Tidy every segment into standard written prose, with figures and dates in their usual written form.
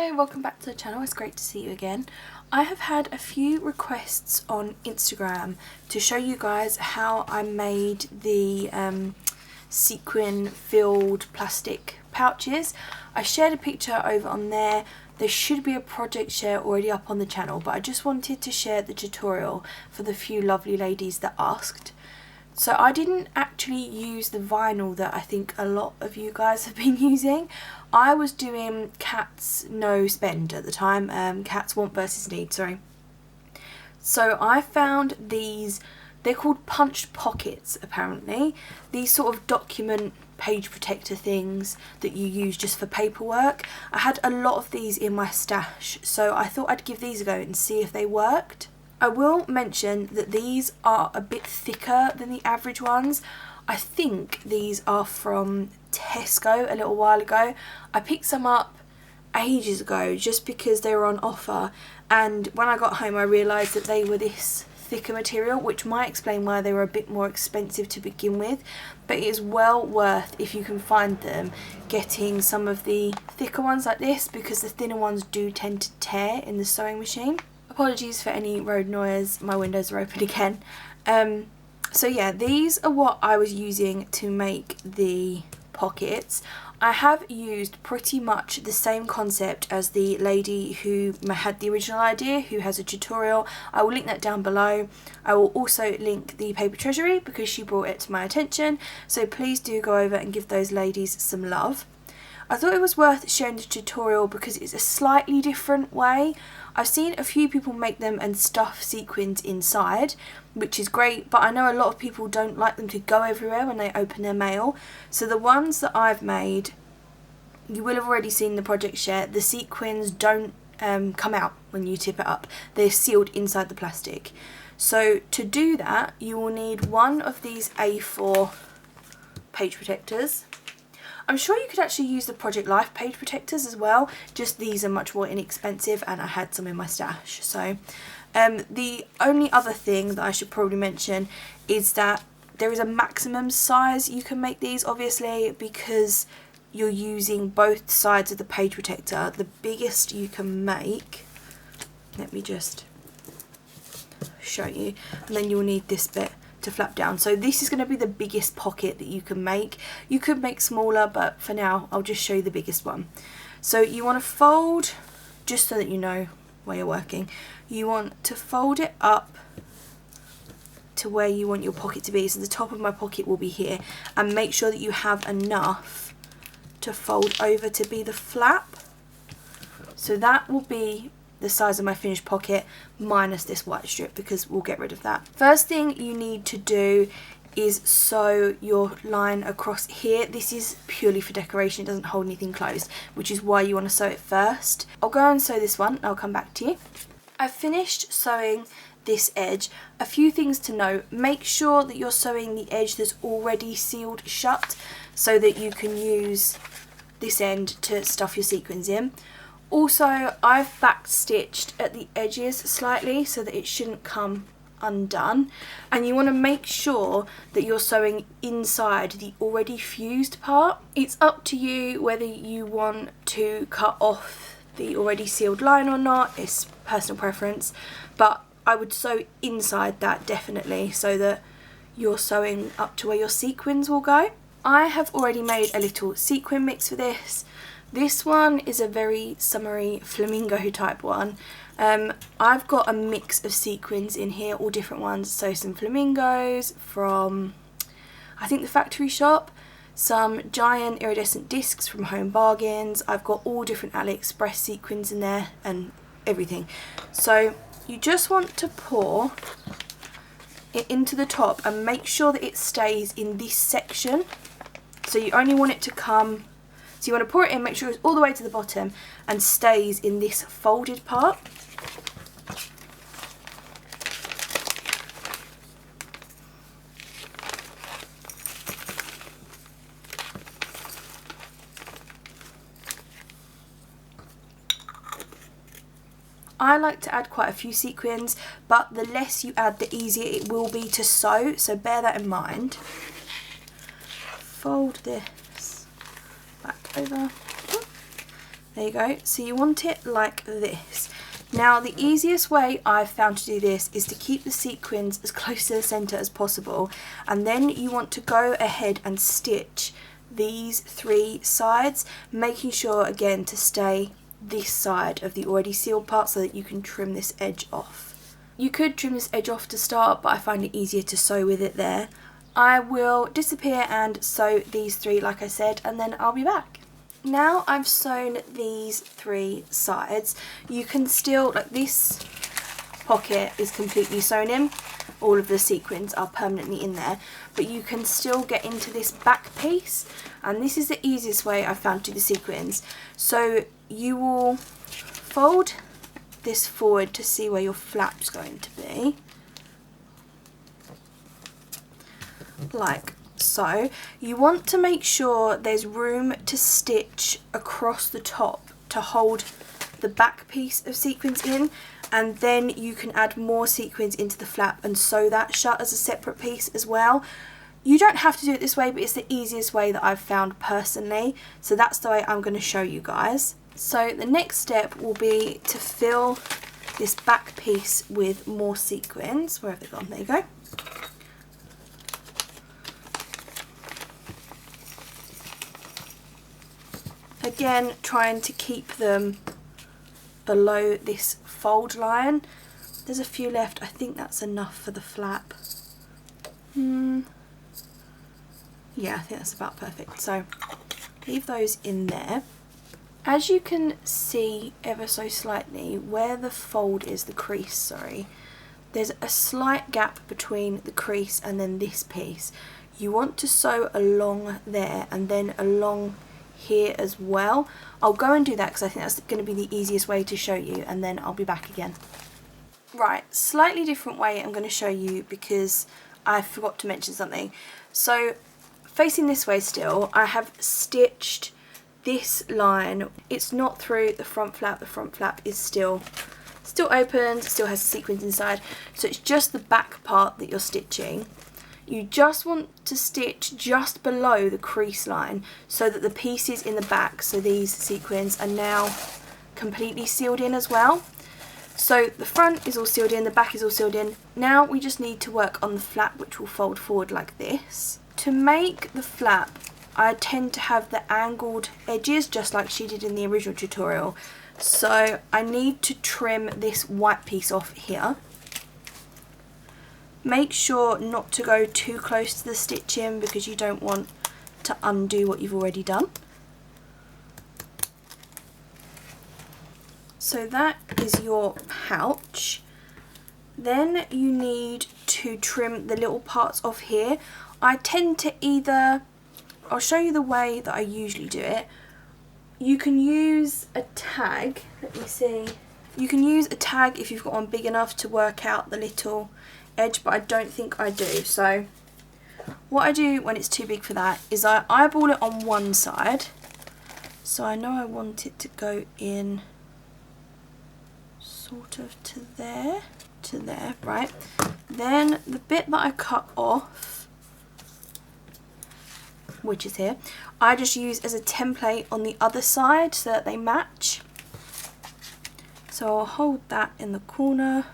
Hello, welcome back to the channel. It's great to see you again. I have had a few requests on Instagram to show you guys how I made the sequin filled plastic pouches. I shared a picture over on there. There should be a project share already up on the channel, but I just wanted to share the tutorial for the few lovely ladies that asked. So I didn't actually use the vinyl that I think a lot of you guys have been using. I was doing Cat's No Spend at the time, Cat's Want versus Need, sorry. So I found these, they're called punched pockets apparently. These sort of document page protector things that you use just for paperwork. I had a lot of these in my stash, so I thought I'd give these a go and see if they worked. I will mention that these are a bit thicker than the average ones. I think these are from Tesco a little while ago. I picked some up ages ago just because they were on offer, and when I got home I realised that they were this thicker material, which might explain why they were a bit more expensive to begin with, but it is well worth, if you can find them, getting some of the thicker ones like this, because the thinner ones do tend to tear in the sewing machine. Apologies for any road noise, my windows are open again. So yeah, these are what I was using to make the pockets. I have used pretty much the same concept as the lady who had the original idea, who has a tutorial. I will link that down below. I will also link the paper treasury because she brought it to my attention, so please do go over and give those ladies some love. I thought it was worth sharing the tutorial because it's a slightly different way. I've seen a few people make them and stuff sequins inside, which is great, but I know a lot of people don't like them to go everywhere when they open their mail. So the ones that I've made, you will have already seen the project share. The sequins don't come out when you tip it up. They're sealed inside the plastic. So to do that, you will need one of these A4 page protectors. I'm sure you could actually use the Project Life page protectors as well, just these are much more inexpensive and I had some in my stash. So the only other thing that I should probably mention is that there is a maximum size you can make these, obviously, because you're using both sides of the page protector. The biggest you can make, let me just show you, and then you'll need this bit to flap down. So this is going to be the biggest pocket that you can make. You could make smaller, but for now I'll just show you the biggest one. So you want to fold, just so that you know where you're working, you want to fold it up to where you want your pocket to be. So the top of my pocket will be here, and make sure that you have enough to fold over to be the flap. So that will be the size of my finished pocket minus this white strip, because we'll get rid of that. First thing you need to do is sew your line across here. This is purely for decoration, it doesn't hold anything closed, which is why you want to sew it first. I'll go and sew this one and I'll come back to you. I've finished sewing this edge. A few things to note: make sure that you're sewing the edge that's already sealed shut so that you can use this end to stuff your sequins in. Also, I've back stitched at the edges slightly so that it shouldn't come undone, and you want to make sure that you're sewing inside the already fused part. It's up to you whether you want to cut off the already sealed line or not, it's personal preference, but I would sew inside that definitely so that you're sewing up to where your sequins will go. I have already made a little sequin mix for this. This one is a very summery flamingo type one. I've got a mix of sequins in here, all different ones. So some flamingos from, I think, the factory shop, some giant iridescent discs from Home Bargains. I've got all different AliExpress sequins in there and everything. So you just want to pour it into the top and make sure that it stays in this section. So you only want it to come, so you want to pour it in, make sure it's all the way to the bottom and stays in this folded part. I like to add quite a few sequins, but the less you add the easier it will be to sew, so bear that in mind. Fold this back over There you go. So you want it like this. Now the easiest way I've found to do this is to keep the sequins as close to the centre as possible, and then you want to go ahead and stitch these 3 sides, making sure again to stay this side of the already sealed part so that you can trim this edge off. You could trim this edge off to start, but I find it easier to sew with it there. I will disappear and sew these 3 like I said, and then I'll be back. Now I've sewn these 3 sides, you can still, like this pocket is completely sewn in, all of the sequins are permanently in there, but you can still get into this back piece, and this is the easiest way I've found to do the sequins. So you will fold this forward to see where your flap's going to be, like so. You want to make sure there's room to stitch across the top to hold the back piece of sequins in, and then you can add more sequins into the flap and sew that shut as a separate piece as well. You don't have to do it this way, but it's the easiest way that I've found personally, so that's the way I'm going to show you guys. So the next step will be to fill this back piece with more sequins. Where have they gone? There you go. Again, trying to keep them below this fold line. There's a few left. I think that's enough for the flap. Yeah, I think that's about perfect. So leave those in there. As you can see ever so slightly, where the fold is, the crease, sorry, there's a slight gap between the crease and then this piece. You want to sew along there and then along here as well. I'll go and do that because I think that's going to be the easiest way to show you, and then I'll be back again. Right, slightly different way I'm going to show you because I forgot to mention something. So facing this way still, I have stitched this line. It's not through the front flap is still open, still has the sequins inside, so it's just the back part that you're stitching. You just want to stitch just below the crease line so that the pieces in the back, so these sequins, are now completely sealed in as well. So the front is all sealed in, the back is all sealed in. Now we just need to work on the flap, which will fold forward like this. To make the flap, I tend to have the angled edges just like she did in the original tutorial. So I need to trim this white piece off here. Make sure not to go too close to the stitching because you don't want to undo what you've already done. So that is your pouch. Then you need to trim the little parts off here. I tend to either, I'll show you the way that I usually do it. You can use a tag, let me see. You can use a tag if you've got one big enough to work out the little edge, but I don't think I do. So what I do when it's too big for that is I eyeball it on one side. So I know I want it to go in sort of to there, right? Then the bit that I cut off, which is here, I just use as a template on the other side so that they match. So I'll hold that in the corner,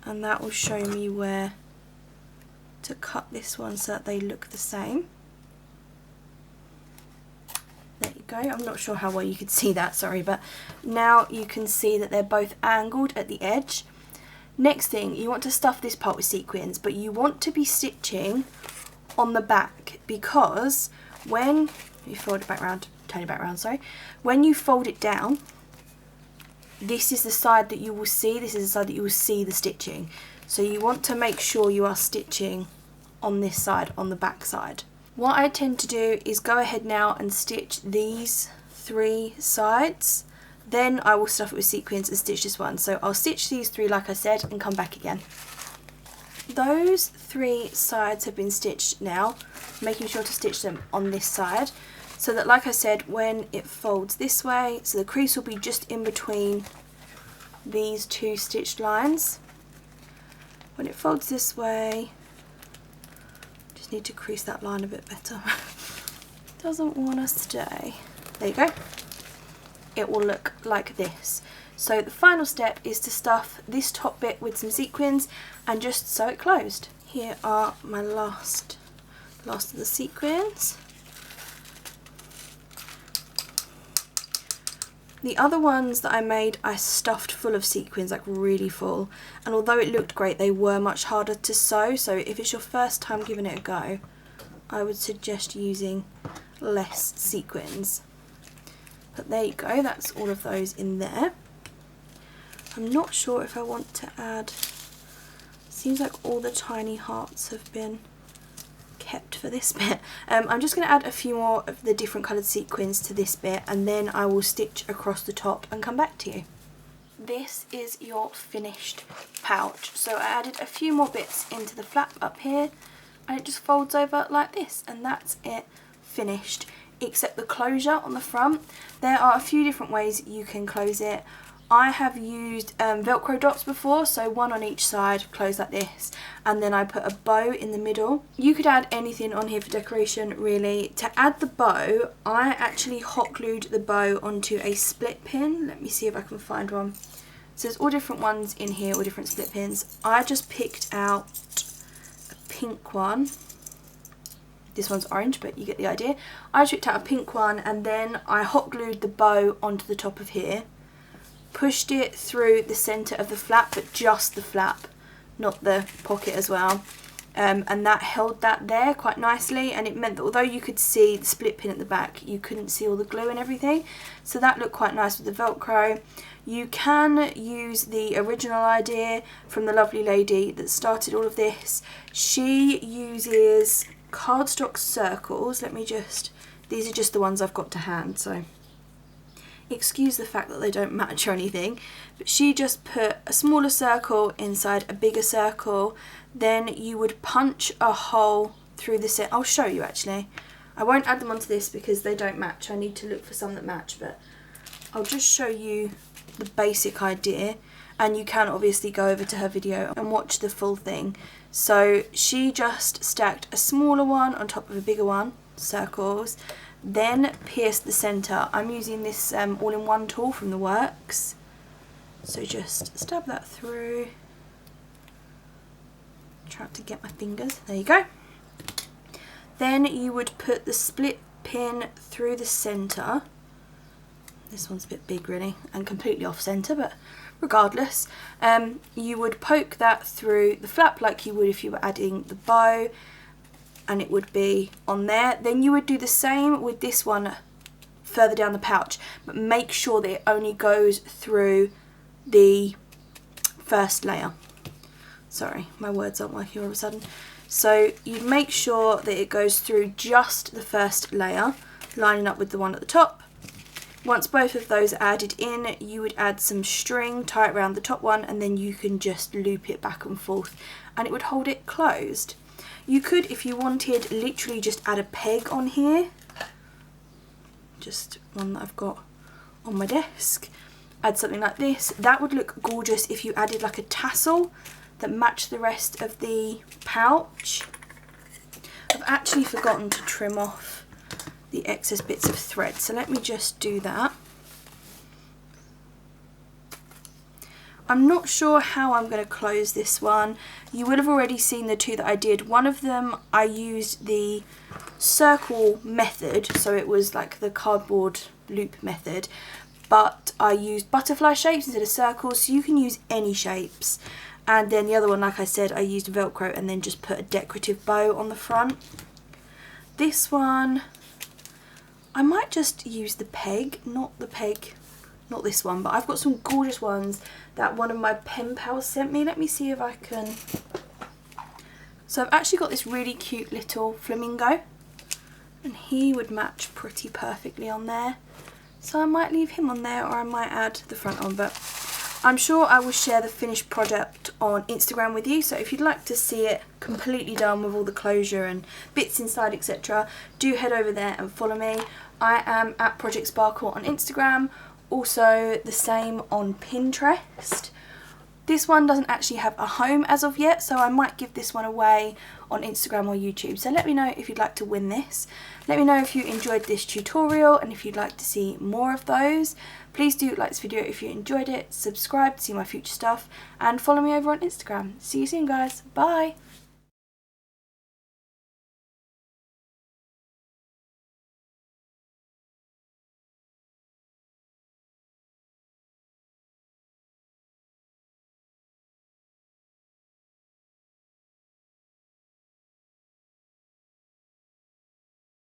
and that will show me where to cut this one so that they look the same. There you go. I'm not sure how well you could see that, sorry, but now you can see that they're both angled at the edge. Next thing, you want to stuff this part with sequins, but you want to be stitching on the back, because when you fold it back round, turn it back round, sorry, when you fold it down, this is the side that you will see, this is the side that you will see the stitching. So you want to make sure you are stitching on this side, on the back side. What I tend to do is go ahead now and stitch these 3 sides, then I will stuff it with sequins and stitch this one. So I'll stitch these 3 like I said and come back again. Those 3 sides have been stitched now, making sure to stitch them on this side, so that, like I said, when it folds this way, so the crease will be just in between these 2 stitched lines. When it folds this way, just need to crease that line a bit better. Doesn't want to stay. There you go. it will look like this. So the final step is to stuff this top bit with some sequins and just sew it closed. Here are my last of the sequins. The other ones that I made, I stuffed full of sequins, like really full, and although it looked great, they were much harder to sew, so if it's your first time giving it a go, I would suggest using less sequins. But there you go, that's all of those in there. I'm not sure if I want to add, seems like all the tiny hearts have been kept for this bit. I'm just going to add a few more of the different coloured sequins to this bit, and then I will stitch across the top and come back to you. This is your finished pouch. So I added a few more bits into the flap up here, and it just folds over like this, and that's it finished, except the closure on the front. There are a few different ways you can close it. I have used Velcro dots before, so one on each side, close like this, and then I put a bow in the middle. You could add anything on here for decoration, really. To add the bow, I actually hot glued the bow onto a split pin. Let me see if I can find one. So there's all different ones in here, all different split pins. I just picked out a pink one. This one's orange, but you get the idea. I picked out a pink one, and then I hot glued the bow onto the top of here. Pushed it through the centre of the flap, but just the flap, not the pocket as well, and that held that there quite nicely, and it meant that although you could see the split pin at the back, you couldn't see all the glue and everything, so that looked quite nice with the Velcro. You can use the original idea from the lovely lady that started all of this. She uses cardstock circles. These are just the ones I've got to hand, so excuse the fact that they don't match or anything, but she just put a smaller circle inside a bigger circle. Then you would punch a hole through the set. I'll show you actually. I won't add them onto this because they don't match. I need to look for some that match, but I'll just show you the basic idea, and you can obviously go over to her video and watch the full thing. So she just stacked a smaller one on top of a bigger one, circles, then pierce the centre. I'm using this all-in-one tool from the works, so just stab that through. Try to get my fingers, there you go. Then you would put the split pin through the centre. This one's a bit big really and completely off centre, but regardless, you would poke that through the flap like you would if you were adding the bow, and it would be on there. Then you would do the same with this one further down the pouch, but make sure that it only goes through the first layer. Sorry, my words aren't working all of a sudden. So you make sure that it goes through just the first layer, lining up with the one at the top. Once both of those are added in, you would add some string, tie it around the top one, and then you can just loop it back and forth, and it would hold it closed. You could, if you wanted, literally just add a peg on here. Just one that I've got on my desk. Add something like this. That would look gorgeous if you added like a tassel that matched the rest of the pouch. I've actually forgotten to trim off the excess bits of thread, so let me just do that. I'm not sure how I'm going to close this one. You would have already seen the two that I did. One of them I used the circle method, so it was like the cardboard loop method, but I used butterfly shapes instead of circles, so you can use any shapes. And then the other one, like I said, I used Velcro and then just put a decorative bow on the front. This one, I might just use the peg, not this one, but I've got some gorgeous ones that one of my pen pals sent me. Let me see if I can. So I've actually got this really cute little flamingo, and he would match pretty perfectly on there. So I might leave him on there, or I might add the front on, but I'm sure I will share the finished project on Instagram with you. So if you'd like to see it completely done with all the closure and bits inside, etc., do head over there and follow me. I am at Project Sparkle on Instagram. Also the same on Pinterest. This one doesn't actually have a home as of yet, so I might give this one away on Instagram or YouTube. So let me know if you'd like to win this. Let me know if you enjoyed this tutorial and if you'd like to see more of those. Please do like this video if you enjoyed it, subscribe to see my future stuff, and follow me over on Instagram. See you soon, guys. Bye!